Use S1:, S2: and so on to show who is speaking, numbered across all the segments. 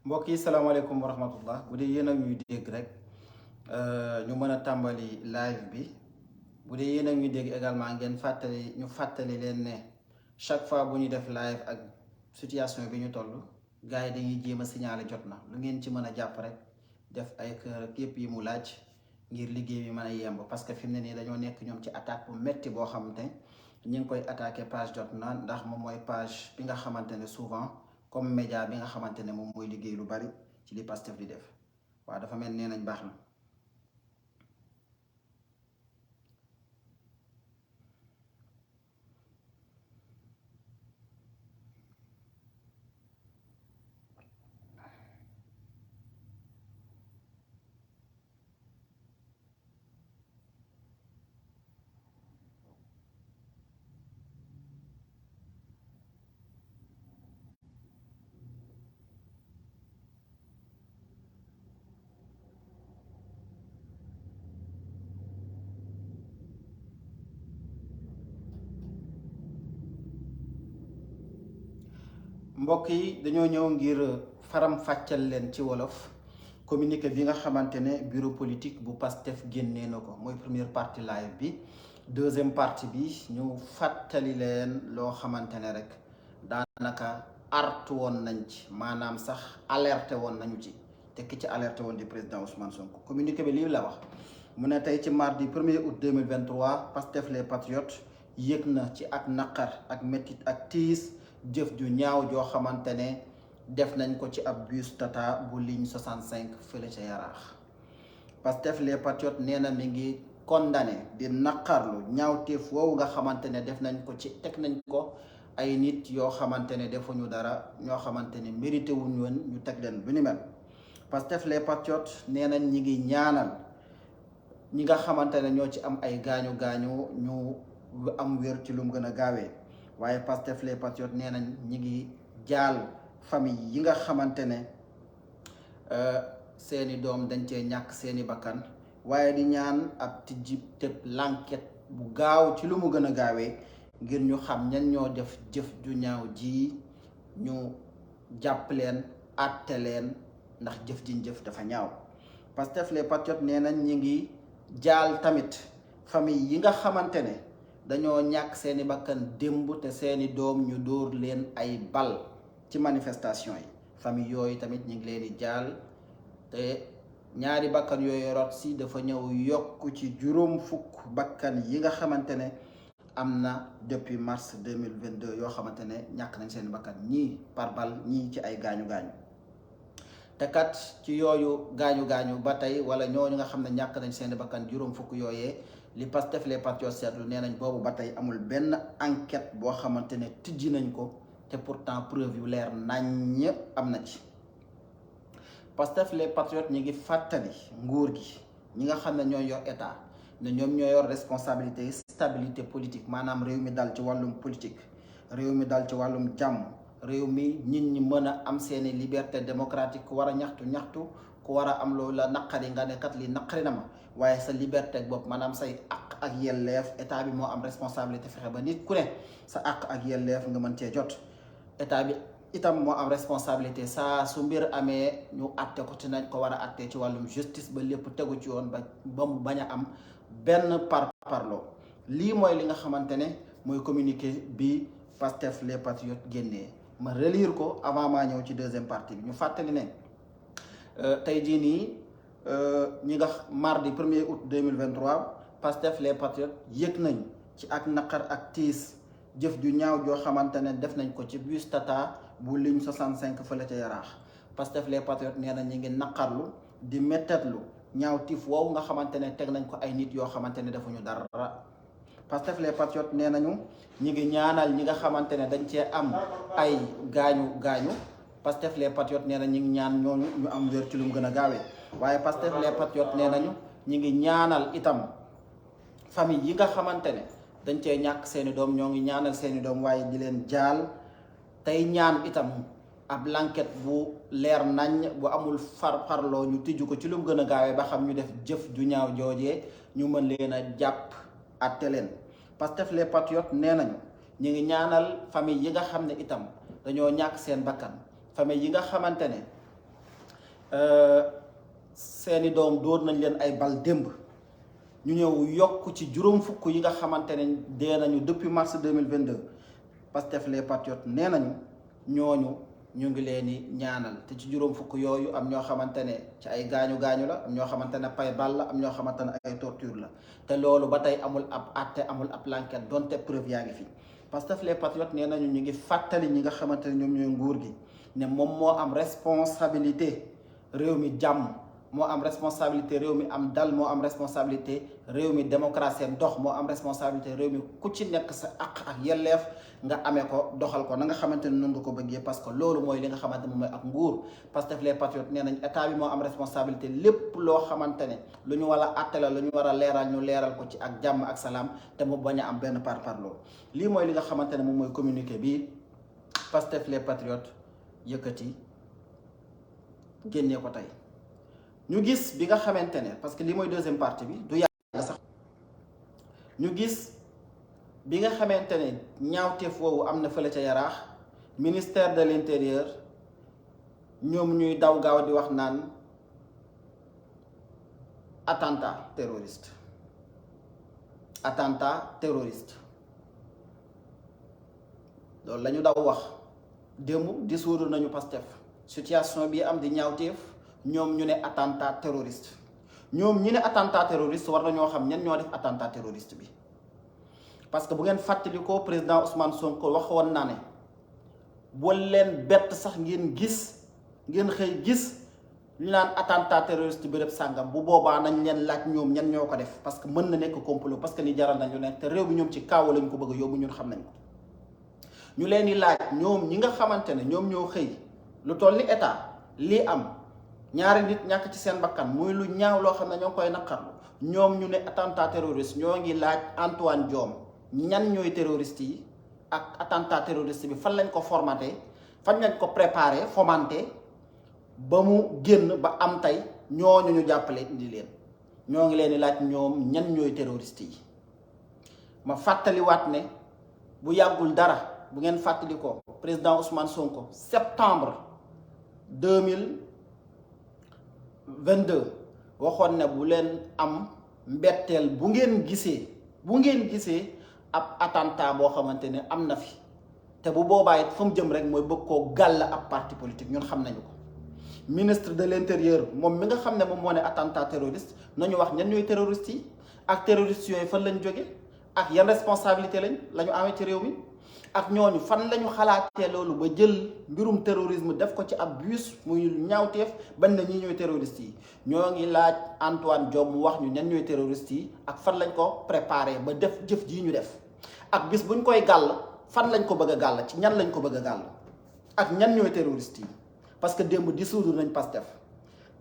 S1: mbokk yi salaamaaleykum wa rahmatullah bu dee yéen a ñuy dégg rek ñu mën a tàmbali live bi bu dee yéen a ñuy dégg également ngeen fàttali leen ne chaque fois bu ñu def live ak situation bi ñu toll gars yi dañuy jéem a signaler jot na lu ngeen ci mën a jàpp rek def ay kër ak yépp yi mu laaj ngir liggéey bi mën a yemb parce que fi mu ne nii dañoo nekk ñoom ci attaque bu metti boo xamante ñu ngi koy attaqué page jot na ndax moom mooy page bi nga xamante ne souvent comme média bi nga xamante ne moom mooy liggéey lu bari ci li Pastef di def waaw dafa mel nee nañ baax na. mbokk yi dañoo ñëw ngir faram fàccal leen ci wolof communiqué bi nga xamante ne bureau politique bu Pastef génnee na ko mooy première partie live bi deuxième partie bi ñu fàttali leen loo xamante ne rek daanaka artu woon nañ ci maanaam sax alerté woon nañu ci te ki ci alerté woon di président Ousmane Sonko communiqué bi lii la wax mu ne tey ci mardi 1er août 2023 Pastef les patriotes yëg na ci ak naqar ak métit ak tiis jëf ju ñaaw joo xamante ne def nañ ko ci ab bus Tata bu ligne 65 fële ca Yaraax Pastef les patriotes nee na mi ngi condamné di naqarlu ñaawteef woowu nga xamante ne def nañ ko ci teg nañ ko ay nit yoo xamante ne defuñu dara ñoo xamante ne mérité wuñ woon ñu teg leen lu ni mel Pastef les patriotes nee nañ ñi ngi ñaanal ñi nga xamante ne ñoo ci am ay gaañu ñu am wér ci lu mu gën a gaawee waaye Pastef les patriotes nee nañ ñi ngi jaal famille yi nga xamante ne seeni doom dañ cee ñàkk seeni bakkan waaye di ñaan ab tijji tëb l'enquête bu gaaw ci lu mu gën a gaawee ngir ñu xam ñan ñoo def jëf ju ñaaw ji ñu jàpp leen àtte leen ndax jëf jiñ jëf dafa ñaaw Pastef les patriotes nee nañ ñi ngi jaal tamit famille yi nga xamante ne dañoo ñàkk seeni bakkan démb te seeni doom ñu dóor leen ay bal ci manifestation yi famille yooyu tamit ñu ngi leen di jaal te ñaari bakkan yooyu rot si dafa ñëw yokk ci juróom fukk bakkan yi nga xamante ne am na depuis mars 2022 yoo xamante ne ñàkk nañ seeni bakkan ñii par bal ñii ci ay gaañu-gaañu te kat ci yooyu gaañu-gaañu ba tey wala ñooñu nga xam ne ñàkk nañ seeni bakkan juróom fukk yooyee li Pastef les patriotes seetlu nee nañ boobu ba tey amul benn enquête boo xamante ne tijji nañ ko te pourtant preuve yu leer naññ am na ci Pastef les patriotes ñi ngi fàttali nguur gi ñi nga xam ne ñooy yor état ne ñoom ñoo yor responsabilité stabilité politique maanaam réew mi dal ci wàllum politique réew mi dal ci wàllum jàmm réew mi nit ñi mën a am seeni liberté démocratique ku war a ñaxtu ku war a am loolu la naqari nga ne kat li naqari na ma waaye sa liberté ak bopp maanaam say àq ak yelleef état bi moo am responsabilité fexe ba nit ku ne sa àq ak yelleef nga mën cee jot état bi itam moo am responsabilité saa su mbir amee ñu àtte ko te nañ ko war a àttee ci wàllum justice ba lépp tegu ci yoon ba mu bañ a am benn parloo lii mooy li nga xamante ne mooy communiqué bi Pastef les patriotes génnee ma relire ko avant maa ñëw ci deuxième partie bi ñu fàttali ne tey jii nii ñi nga mardi 1er août 2023 Pastef les patriotes yëg nañ ci ak naqar ak tiis jëf ju ñaaw joo xamante ne def nañ ko ci bus Tata bu ligne 65 fële ca Yaraax Pastef les patriotes nee na ñi ngi naqarlu di mettetlu ñaaw tiif woowu nga xamante ne teg nañ ko ay nit yoo xamante ne defuñu dara Pastef les patriotes nee nañu ñi ngi ñaanal ñi nga xamante ne dañ cee am ay gaañu Pastef les patriotes nee na ñi ngi ñaan ñooñu ñu am wér ci lu mu gën a gaawee waaye Pastef les patriotes nee nañu ñi ngi ñaanal itam famille yi nga xamante ne dañ cee ñàkk seeni doom ñoo ngi ñaanal seeni doom waaye di leen jaal tey ñaan itam ab l'enquête bu leer nañ bu amul farloo ñu tijju ko ci lu mu gën a gaawee ba xam ñu def jëf ju ñaaw joojee ñu mën leen a jàpp àtte leen Pastef les patriotes nee nañu ñu ngi ñaanal famille yi nga xam ne itam dañoo ñàkk seen bakkan famille yi nga xamante ne seeni doom dóor nañ leen ay bal démb ñu ñëw yokk ci juróom fukk yi nga xamante ne dee nañu depuis mars 2022 Pastef les patriotes nee nañu ñooñu ñu ngi leen di ñaanal te ci juróom fukk yooyu am ñoo xamante ne ci ay gaañu la am ñoo xamante ne pay bal la am ñoo xamante ne ay torture la te loolu ba tey amul ab àtte amul ab enquête donte preuve yaa ngi fi Pastef les patriotes nee nañu ñu ngi fàttali ñi nga xamante ne ñoom ñooy nguur gi ne moom moo am responsabilité réew mi jàmm moo am responsabilité réew mi am dal moo am responsabilité réew mi démocratie dox moo am responsabilité réew mi ku ci nekk sa àq ak yelleef nga amee ko doxal ko na nga xamante ne noonu nga ko bëggee parce que loolu mooy li nga xamante ne moom mooy ak nguur Pastef les patriotes nee nañ état bi moo am responsabilité lépp loo xamante ne lu ñu war a àtte la lu ñu war a leeral ñu leeral ko ci ak jàmm ak salaam te mu bañ a am benn parparloo lii mooy li nga xamante ne moom mooy communiqué bi Pastef les patriotes yëkkati génnee ko tey ñu gis bi nga xamante ne parce que lii mooy deuxième partie bi du yàgg sax ñu gis bi nga xamante ne ñaawteef woowu am na fële ca Yaraax ministère de l'intérieur ñoom ñuy daw gaaw di wax naan attentat terroriste loolu la ñu daw wax démb dissoudre nañu Pastef situation bi am di ñaawteef ñoom ñu ne attentat terroriste ñoom ñu ne attentat terroriste war na ñoo xam ñan ñoo def attentat terroriste bi parce que bu ngeen fàttalikoo président Ousmane Sonko waxoon naa ne boo leen bett sax ngeen xëy gis ñu naan attentat terroriste béréb sàngam bu boobaa nañ leen laaj ñoom ñan ñoo ko def parce que mën na nekk complot parce que ni jaral nañ lu nekk te réew mi ñoom ci kaaw lañ ko bëgg a yóbbu ñun xam nañ ko ñu leen di laaj ñoom ñi nga xamante ne ñoom ñoo xëy lu toll ni état lii am ñaari nit ñàkk ci seen bakkan muy lu ñaaw loo xam ne ñoo ngi koy naqarlu ñoom ñu ne attentat terroriste ñoo ngi laaj Antoine Diome ñan ñooy terroriste yi ak attentat terroriste bi fan lañ ko formaté fan lañ ko préparé fomenté ba mu génn ba am tey ñooñu ñu jàppale indi leen ñoo ngi leen di laaj ñoom ñan ñooy terroriste yi ma fàttaliwaat ne bu yàggul dara bu ngeen fàttali ko président Ousmane Sonko septembre 2022 waxoon ne bu leen am mbetteel bu ngeen gisee ab attentat boo xamante ne am na fi te bu boobaa it fa mu jëm rek mooy bëgg koo gàll ab parti politique ñun xam nañu ko ministre de l'intérieur moom mi nga xam ne moom moo ne attentat terroriste nañu wax ñan ñooy terroristes yi ak terroristes yooyu fan lañ jóge ak yan responsabilité la ñu amee ci réew mi ak ñooñu fan lañu xalaatee loolu ba jël mbirum terrorisme def ko ci ab bus muy ñaawteef bañ na ñi ñooy terroristes yi ñoo ngi laaj Antoine Diome mu wax ñu ñan ñooy terroristes yi ak fan lañ ko préparé ba def jëf jii ñu def ak bis buñ koy gàll fan lañ ko bëgg a gàll ci ñan lañ ko bëgg a gàll ak ñan ñooy terroristes yi parce que démb dissoudre nañ Pastef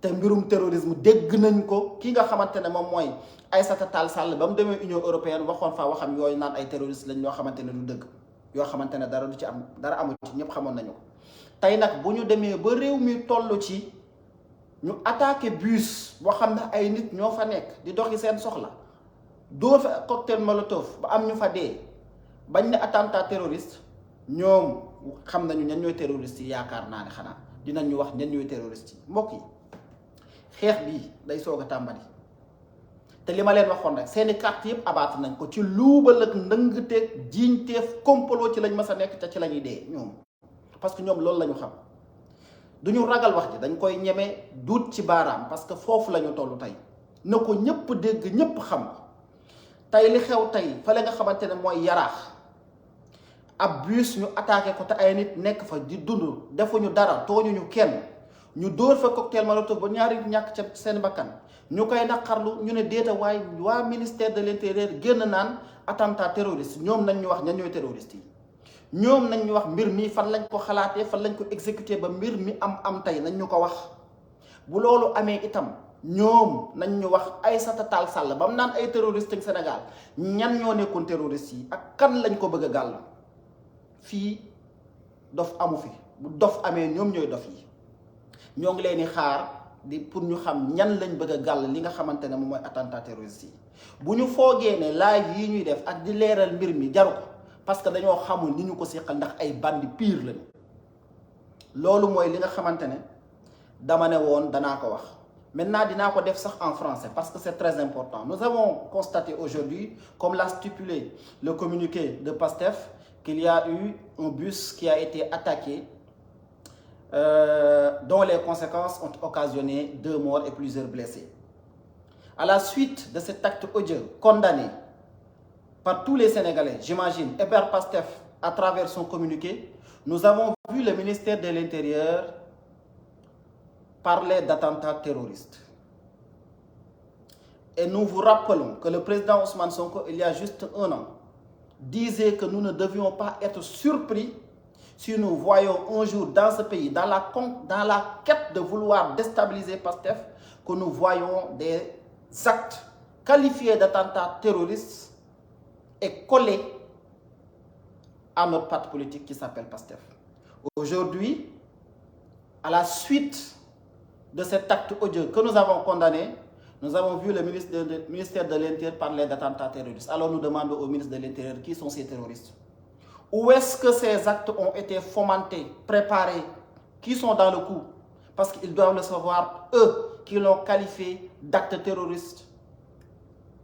S1: te mbirum terrorisme dégg nañ ko ki nga xamante ne moom mooy Aïssata Tall Sall ba mu demee Union européenne waxoon fa waxam yooyu naan ay terroristes lañ ñoo xamante ne du dëgg yoo xamante ne dara du ci am dara amu ci ñëpp xamoon nañu ko tey nag bu ñu demee ba réew mi toll ci ñu attaqué bus boo xam ne ay nit ñoo fa nekk di doxi seen soxla dóor fa cocktail molotov ba am ñu fa dee bañ ne attentat terroriste ñoom xam nañu ñan ñooy terroristes yi yaakaar naa ne xanaa dinañ ñu wax ñan ñooy terroristes yi mbokk yi xeex bii day soog a tàmbali te li ma leen waxoon rek seeni carte yëpp abattre nañ ko ci luubal ak ndëngteeg jiiñteef complot ci lañ mës a nekk te ci la ñuy dee ñoom parce que ñoom loolu la ñu xam du ñu ragal wax ji dañ koy ñeme duut ci baaraam parce que foofu la ñu toll tey na ko ñëpp dégg ñëpp xam tey li xew tey fale nga xamante ne mooy Yaraax ab bus ñu attaqué ko te ay nit nekk fa di dund defuñu dara tooñuñu kenn ñu dóor fa cocktail molotov ba ñaari ñàkk ca seen bakkan ñu koy naqarlu ñu ne déeta waaye waa ministère de l'intérieur génn naan attentat terroriste ñoom nañ ñu wax ñan ñooy terroriste yi ñoom nañ ñu wax mbir mi fan lañ ko xalaatee fan lañ ko exécuté ba mbir mi am tey nañ ñu ko wax bu loolu amee itam ñoom nañ ñu wax Aïssata Tall Sall ba mu naan ay terroriste ak Sénégal ñan ñoo nekkoon terroriste yi ak kan lañ ko bëgg a gàll fii dof amu fi bu dof amee ñoom ñooy dof yi ñoo ngi leen di xaar pour ñu xam ñan lañ bëgg a gàll li nga xamante ne moom mooy attentat terroriste yi bu ñu foogee ne live yi ñuy def ak di leeral mbir mi jaru ko parce que dañoo xamul ni ñu ko seqal ndax ay bandi pire lañu loolu mooy li nga xamante ne dama ne woon danaa ko wax maintenant dinaa ko def sax en français parce que c'est très important. Nous avons constaté aujourd'hui, comme l'a stipulé le communiqué de PASTEF, qu'il y a eu un bus qui a été attaqué dont les conséquences ont occasionné 2 morts et plusieurs blessés. À la suite de cet acte odieux condamné par tous les Sénégalais, j'imagine, et par PASTEF à travers son communiqué, nous avons vu le ministère de l'Intérieur parler d'attentats terroristes. Et nous vous rappelons que le président Ousmane Sonko, il y a juste 1 an, disait que nous ne devions pas être surpris si nous voyons un jour dans ce pays, dans la quête de vouloir déstabiliser PASTEF, que nous voyons des actes qualifiés d'attentats terroristes et collés à notre parti politique qui s'appelle PASTEF. Aujourd'hui, à la suite de cet acte odieux que nous avons condamné, nous avons vu le ministère de l'Intérieur parler d'attentats terroristes. Alors nous demandons au ministre de l'Intérieur qui sont ces terroristes. Où est-ce que ces actes ont été fomentés, préparés, qui sont dans le coup? Parce qu'ils doivent le savoir, eux, qui l'ont qualifié d'acte terroriste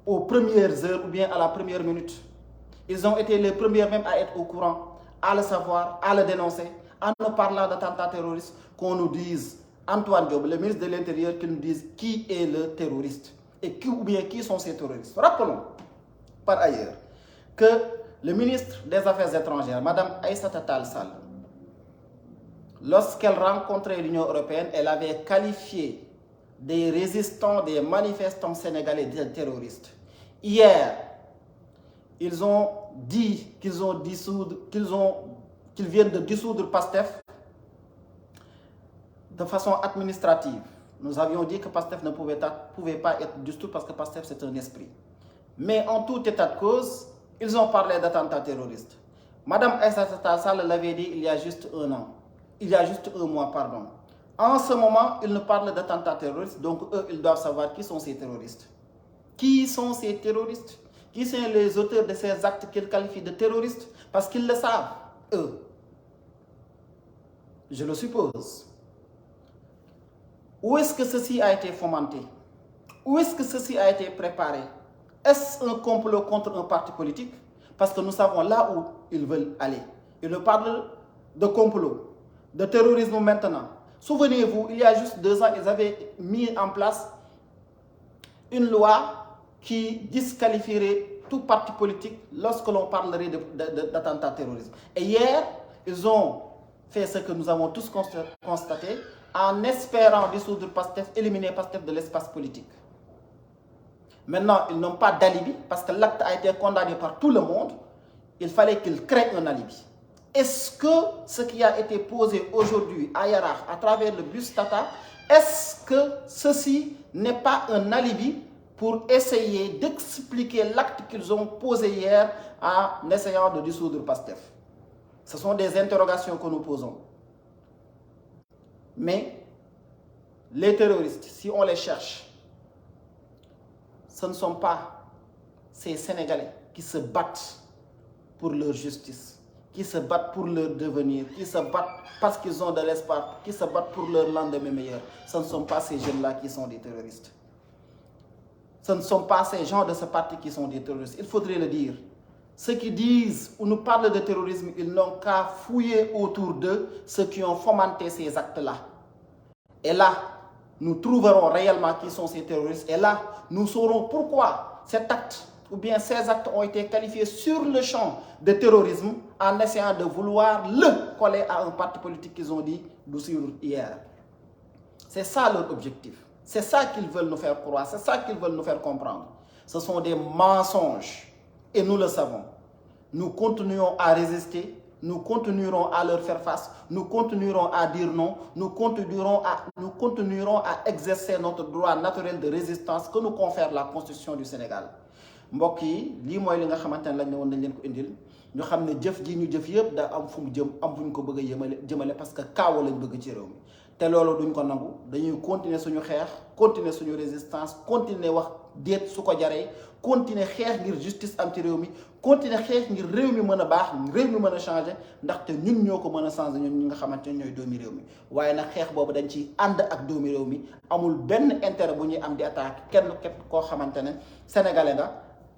S1: aux premières heures ou bien à la première minute. Ils ont été les premiers même à être au courant, à le savoir, à le dénoncer, en nous parlant d'attentats terroristes, qu'on nous dise, Antoine Diop, le ministre de l'Intérieur, qui nous dise qui est le terroriste et qui sont ces terroristes. Rappelons, par ailleurs, que le ministre des Affaires étrangères, Mme Aïssata Tall Sall, lorsqu'elle rencontrait l'Union européenne, elle avait qualifié des résistants, des manifestants sénégalais de terroristes. Hier, ils ont dit qu'ils viennent de dissoudre PASTEF de façon administrative. Nous avions dit que PASTEF ne pouvait pas être dissous parce que PASTEF c'est un esprit. Mais en tout état de cause, ils ont parlé d'attentats terroristes. Madame Aïssata Tall Sall l'avait dit il y a juste 1 an. Il y a juste 1 mois, pardon. En ce moment, ils nous parlent d'attentats terroristes, donc eux, ils doivent savoir qui sont ces terroristes. Qui sont ces terroristes? Qui sont les auteurs de ces actes qu'ils qualifient de terroristes? Parce qu'ils le savent, eux. Je le suppose. Où est-ce que ceci a été fomenté? Où est-ce que ceci a été préparé? Est-ce un complot contre un parti politique? Parce que nous savons là où ils veulent aller. Ils nous parlent de complot, de terrorisme maintenant. Souvenez-vous, il y a juste 2 ans, ils avaient mis en place une loi qui disqualifierait tout parti politique lorsque l'on parlerait d'attentats terroristes. Et hier, ils ont fait ce que nous avons tous constaté en espérant dissoudre PASTEF, éliminer PASTEF de l'espace politique. Maintenant, ils n'ont pas d'alibi parce que l'acte a été condamné par tout le monde. Il fallait qu'ils créent un alibi. Est-ce que ce qui a été posé aujourd'hui à Yarach à travers le bus Tata, est-ce que ceci n'est pas un alibi pour essayer d'expliquer l'acte qu'ils ont posé hier en essayant de dissoudre PASTEF? Ce sont des interrogations que nous posons. Mais les terroristes, si on les cherche, ce ne sont pas ces Sénégalais qui se battent pour leur justice, qui se battent pour leur devenir, qui se battent parce qu'ils ont de l'espoir, qui se battent pour leur lendemain meilleur. Ce ne sont pas ces jeunes-là qui sont des terroristes. Ce ne sont pas ces gens de ce parti qui sont des terroristes. Il faudrait le dire. Ceux qui disent ou nous parlent de terrorisme, ils n'ont qu'à fouiller autour d'eux ceux qui ont fomenté ces actes-là. Et là, nous trouverons réellement qui sont ces terroristes. Et là, nous saurons pourquoi cet acte ou bien ces actes ont été qualifiés sur le champ de terrorisme en essayant de vouloir le coller à un parti politique qu'ils ont dit hier. C'est ça leur objectif. C'est ça qu'ils veulent nous faire croire. C'est ça qu'ils veulent nous faire comprendre. Ce sont des mensonges. Et nous le savons. Nous continuons à résister. Nous continuerons à leur faire face. Nous continuerons à dire non. Nous continuerons à exercer notre droit naturel de résistance que nous confère la Constitution du Sénégal. mbokk yi lii mooy li nga xamante ne lañ ne woon dañ leen ko indil ñu xam ne jëf ji ñu jëf yëpp da am fu mu jëm am fu ñu ko bëgg a jëmale parce que kaawa lañ bëgg ci réew mi te loolu duñ ko nangu dañuy continuer suñu xeex continuer suñu résistance continuer wax déet su ko jaree continuer xeex ngir justice am ci réew mi continuer xeex ngir réew mi mën a baax réew mi mën a changer ndaxte ñun ñoo ko mën a changer ñun ñi nga xamante ne ñooy doomi réew mi waaye nag xeex boobu dañ ciy ànd ak doomi réew mi amul benn intérêt bu ñuy am di attaque kenn képp koo xamante ne sénégalais nga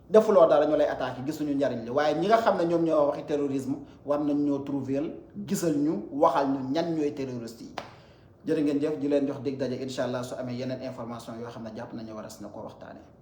S1: defuloo dara ñu lay attaqué gisuñu njariñ li waaye ñi nga xam ne ñoom ñoo waxi terrorisme war nañ ñoo trouver gisal ñu waxal ñu ñan ñooy terroriste yi jërë ngeen jëf di leen jox dig daje incha allah su amee yeneen information yoo xam ne jàpp nañu waras na ko waxtaanee.